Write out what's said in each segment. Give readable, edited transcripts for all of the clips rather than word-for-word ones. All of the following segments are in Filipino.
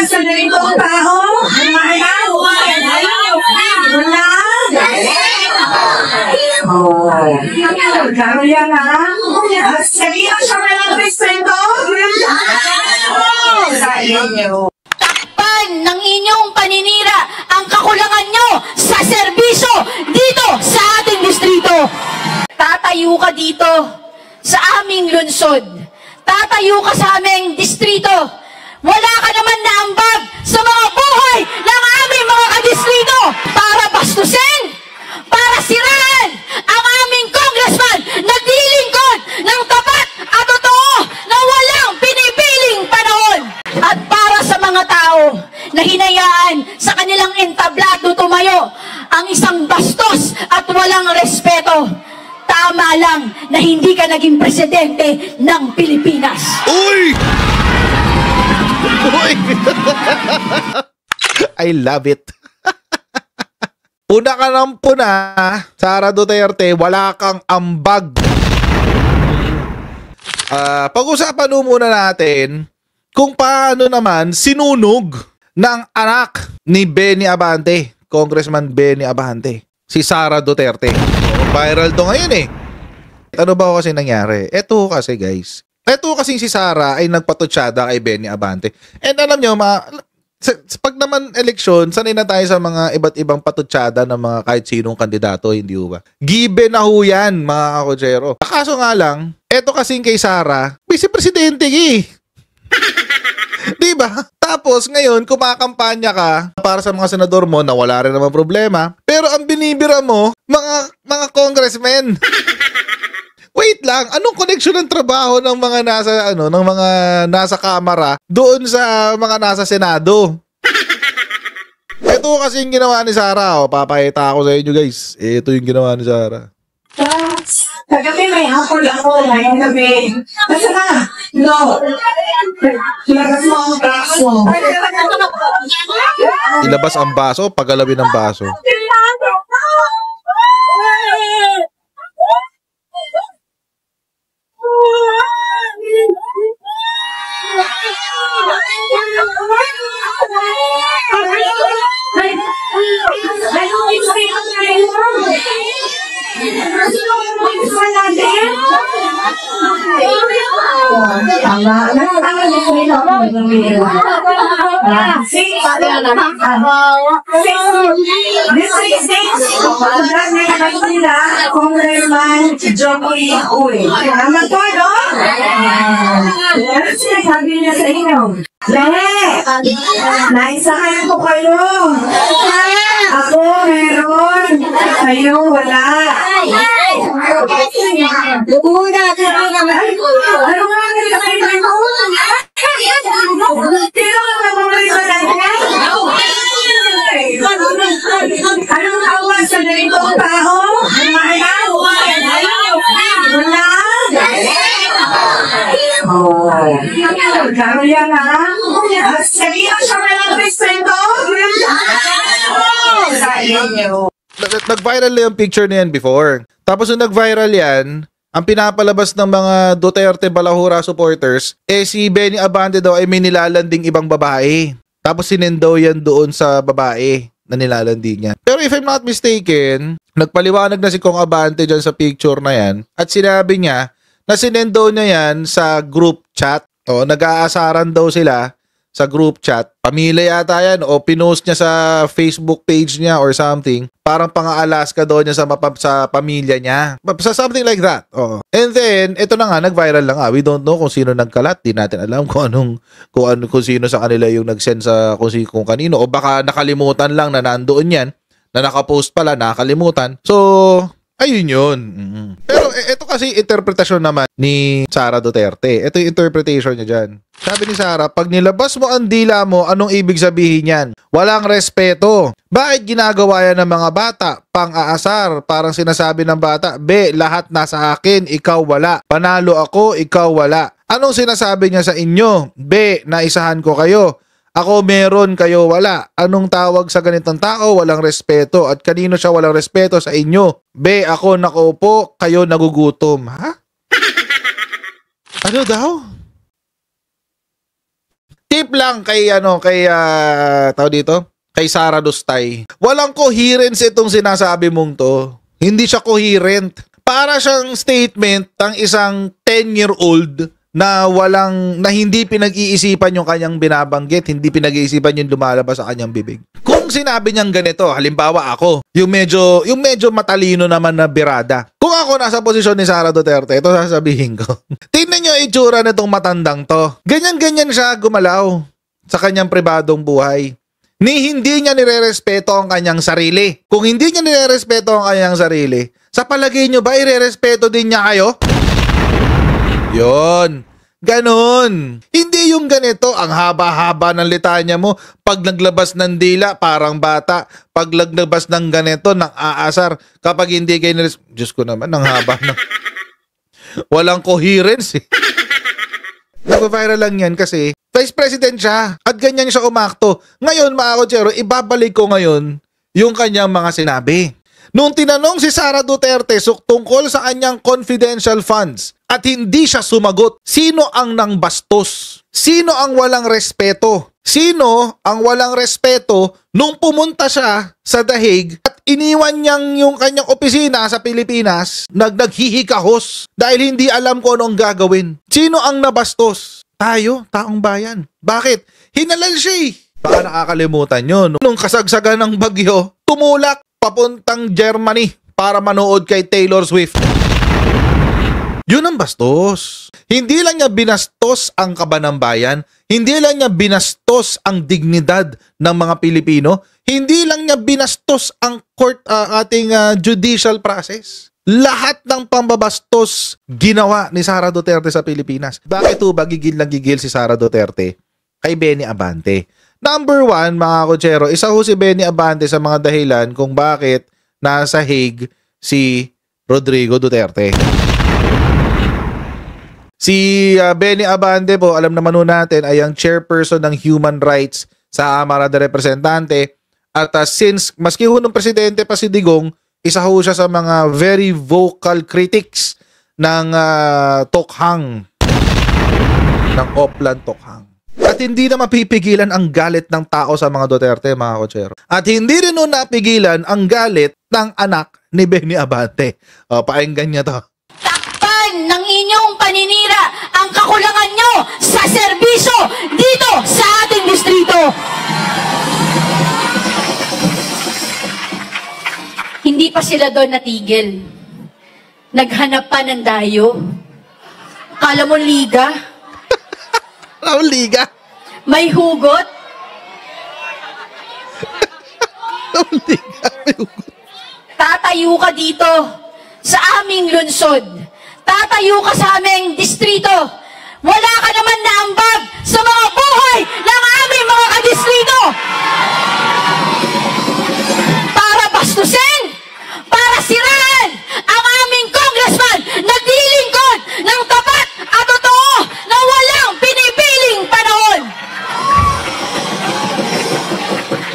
sa ganitong tao? Wala. Karo yan ha? Sabihin siya walang respeto? Sa inyo. Takpan ng inyong paninira ang kakulangan nyo sa serbisyo dito sa ating distrito. Tatayo ka dito sa aming lungsod. Tatayo ka sa aming distrito. Wala ka naman na ambag sa mga buhay ng aming mga kadistrito para bastusin, para siraan ang aming congressman na dilingkod ng tapat at totoo na walang pinipiling panahon. At para sa mga tao na hinayaan sa kanilang entablado tumayo ang isang bastos at walang respeto, tama lang na hindi ka naging presidente ng Pilipinas. Uy! Uy! I love it. Una ka ng puna, Sara Duterte, wala kang ambag. Pag-usapan muna natin kung paano naman sinunog ng anak ni Benny Abante, Congressman Benny Abante, si Sara Duterte. Viral to ngayon eh. Ano ba kasi nangyari? Ito kasi guys. Ito kasi si Sara ay nagpatutsyada kay Benny Abante. And alam nyo, pag naman eleksyon, sanay na tayo sa mga iba't ibang patutsyada ng mga kahit sinong kandidato, hindi ba? Given na ho yan, mga kakotsero. Kaso nga lang, ito kasing kay Sara, vice-presidente eh. Diba? Tapos ngayon, kumakampanya ka para sa mga senador mo na wala rin naman problema. Pero ang binibira mo, mga congressmen. Wait lang, anong connection ng trabaho ng mga nasa kamara doon sa mga nasa Senado? Ito kasi yung ginawa ni Sara. Papakita ako sa inyo guys. Ito yung ginawa ni Sara. Kagabi may hapon ako, ngayong gabi. Basta ka? No. Ilabas mo ang baso. Ilabas ang baso, paggalawin ang baso. Congressman Joey Uy. Tama to, no? Ano sinasabi niya sa inyo? Naisahan ko kayo. Ako meron. Kayo wala. Bubuna ka naman. Ano nga sino ka mamamalisan natin? Anong tawag sa ganitong tao? Wala. Karo yan ha? Sabihin siya walang respeto? Sa inyo. Nag-viral na yung picture na yan before. Tapos nung nag-viral yan, ang pinapalabas ng mga Duterte Balahura supporters, si Benny Abante daw ay may nilalanding ibang babae. Tapos sinendo yan doon sa babae na nilalandi niya. Pero if I'm not mistaken, nagpaliwanag na si Kong Abante dyan sa picture na yan at sinabi niya na sinendo niya yan sa group chat. Nag-aasaran daw sila sa group chat. Pamilya yata yan o pinost niya sa Facebook page niya or something. Parang pang-aalas ka daw niya sa pamilya niya. Sa something like that. And then, ito na nga, nag-viral lang nga. We don't know kung sino nagkalat. Di natin alam kung sino sa kanila yung nag-send sa kung kanino. O baka nakalimutan lang na nandoon yan. Na nakapost pala, nakalimutan. So, ayun yun. Pero ito kasi interpretasyon naman ni Sara Duterte. Ito yung interpretation niya dyan. Sabi ni Sara, pag nilabas mo ang dila mo, anong ibig sabihin yan? Walang respeto. Bakit ginagawa yan ng mga bata? Pang-aasar. Parang sinasabi ng bata, lahat nasa akin, ikaw wala. Panalo ako, ikaw wala. Anong sinasabi niya sa inyo? Naisahan ko kayo. Ako meron, kayo wala. Anong tawag sa ganitong tao? Walang respeto. At kanino siya walang respeto sa inyo? Ako nakaupo, kayo nagugutom. Ha? Ano daw? Tip lang kay tao dito, kay Sara Dustay. Walang coherence itong sinasabi mong to. Hindi siya coherent. Para siyang statement ng isang 10-year-old na hindi pinag-iisipan yung kanyang binabanggit, hindi pinag-iisipan yung lumalabas sa kanyang bibig. Kung sinabi niyang ganito, halimbawa ako, yung medyo matalino naman na birada. Kung ako nasa posisyon ni Sara Duterte, ito sasabihin ko. Tingnan niyo itsura nitong matandang to. Ganyan-ganyan siya gumalaw sa kanyang pribadong buhay. Hindi niya nirerespeto ang kanyang sarili. Kung hindi niya nirerespeto ang kanyang sarili, sa palagay niyo ba irerespeto din niya kayo? Yon. Ganon. Hindi yung ganito, ang haba-haba ng litanya mo. Pag naglabas ng dila, parang bata. Pag naglabas ng ganito, nang aasar. Kapag hindi kayo Diyos ko naman, ang haba ng... Walang coherence eh. Nag-viral lang yan kasi Vice President siya at ganyan siya umakto. Ngayon, mga kotsero, ibabalik ko ngayon yung kanyang mga sinabi. Nung tinanong si Sara Duterte tungkol sa kanyang confidential funds at hindi siya sumagot, sino ang nangbastos? Sino ang walang respeto? Sino ang walang respeto nung pumunta siya sa The Hague at iniwan niyang yung kanyang opisina sa Pilipinas, naghihikahos dahil hindi alam kung ano ang gagawin? Sino ang nabastos? Tayo, taong bayan. Bakit? Hinalal siya eh. Baka nakakalimutan yun. Nung kasagsagan ng bagyo, tumulak papuntang Germany para manood kay Taylor Swift. Yun ang bastos. Hindi lang niya binastos ang kaban ng bayan, hindi lang niya binastos ang dignidad ng mga Pilipino, hindi lang niya binastos ang ating judicial process. Lahat ng pambabastos ginawa ni Sara Duterte sa Pilipinas. Bakit ba gigil na gigil si Sara Duterte kay Benny Abante? Number one, mga kotsero, isa ho si Benny Abante sa mga dahilan kung bakit nasa Hague si Rodrigo Duterte. Si Benny Abante po, alam naman ho natin, ay ang chairperson ng human rights sa Kamara de Representante. At since, maski ho nung presidente pa si Digong, isa ho siya sa mga very vocal critics ng Tokhang, ng Oplan Tokhang. At hindi na mapipigilan ang galit ng tao sa mga Duterte, mga kotsero. At hindi rin nun napigilan ang galit ng anak ni Benny Abante. Pakinggan niya to. Takpan ng inyong paninira ang kakulangan nyo sa serbisyo dito sa ating distrito. Hindi pa sila doon natigil. Naghanap pa ng dayo. Kala mo liga? Liga. May hugot? Liga, may hugot. Tatayo ka dito sa aming lungsod. Tatayo ka sa aming distrito. Wala ka naman na ambag sa mga buhay ng aming mga kadistrito. Para bastusin, para siraan ang aming congressman na dilingkod ng tapat at totoo na walang pinipiling panahon.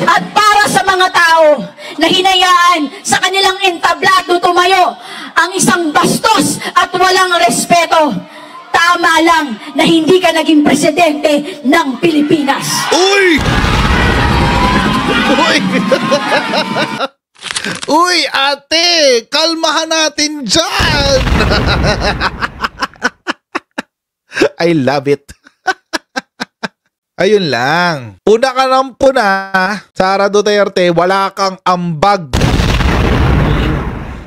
At para sa mga tao na hinayaan sa kanilang entablado tumayo ang isang bastos at walang respeto, tama lang na hindi ka naging presidente ng Pilipinas. Uy! Uy! Uy, ate! Kalmahan natin dyan! I love it. Ayun lang. Puna ka ng puna, Sara Duterte, wala kang ambag.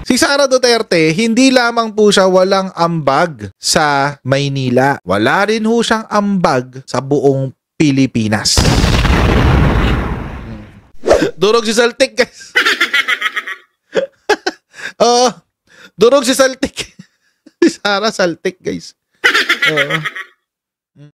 Si Sara Duterte, hindi lamang po siya walang ambag sa Maynila. Wala rin ho siyang ambag sa buong Pilipinas. Durog si Saltik, guys. Durog si Saltik. Si Sara Saltik, guys.